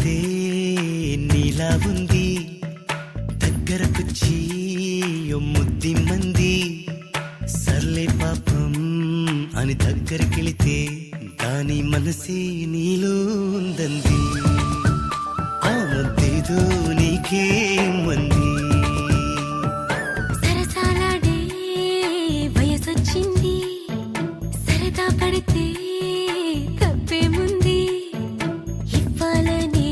చూస్తే నీలా ఉంది, దగ్గరకొచ్చి ముద్ది మంది. సర్లే పాపం అని దగ్గరికెళితే దాని మనసే నీలో ఉందంది. ఆ ముద్దేదో నీకేమంది? సరసాలాడే వయసొచ్చింది, సరదా పడితే తప్పేముంది? ఇవ్వాలని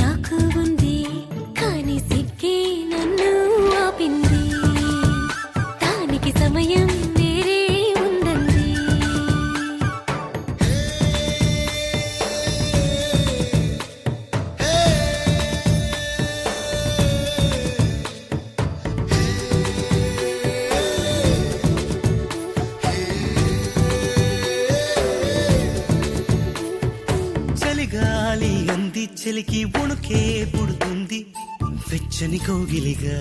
నాకు ఉంది, కానీ సిగ్గే నన్ను ఆపింది. దానికి సమయం వేరే ఉందంది. చలిగాలి అంది, చలికి ఉణుకే పుడుతుంది. వెచ్చని కౌగిలిగా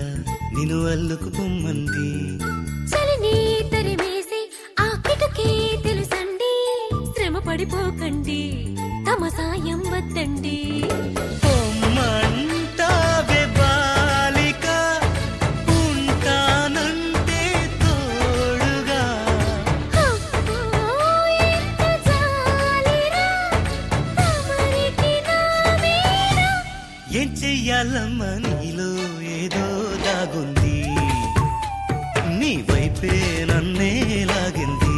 నిన్ను అల్లుకు పొమ్మంది. చలిని తరిమేసి ఆ కిటకే తెలుసండి, శ్రమ పడిపోకండి, తమ సాయం వద్దండి. పొమ్మంటావే బాలిక, ఉంటానంటే తోడుగా. అబ్బో, ఎంత జాలిరా, తమరికి నా మీద. ఏం చెయ్యాలమ్మా, నీలో ఏదో దాగుంది, నీ వైపే నన్నే లాగింది.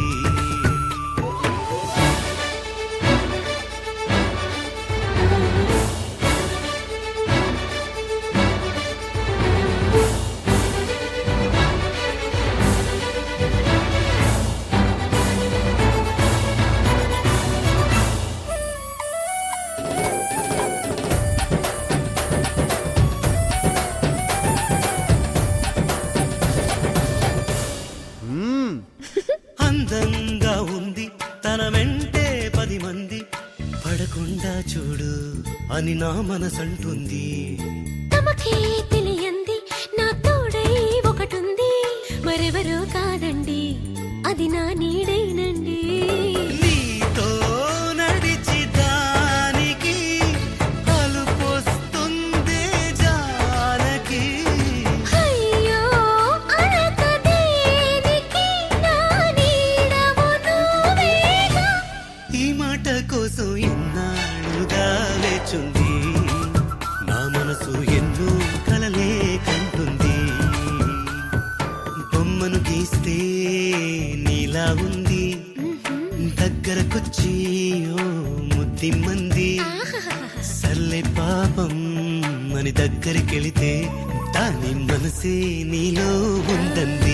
అందంగా ఉంది, తన వెంటే 10 మంది, పడకుండా చూడు అని నా మనసంటుంది. తమకే తెలియంది, నా తోడై ఒకటుంది, మరెవరో కాదండి, అది నా నీడేనండి. నీతో నడిచి దానికి అలుపొస్తుందే జానకి. అయ్యో, అనక దేనికి, నా నీడవు నువ్వేగా. ఈ మాట కోసం ఎన్నాళ్ళుగా వేచుంది, నా మనసు ఎన్నో కలలే కంటుంది. బొమ్మను గీస్తే నీలా ఉంది, దగ్గరకొచ్చి ఓ ముద్ది మంది. సర్లే పాపం అని దగ్గరికెళితే దాని మనసే నీలో ఉందంది.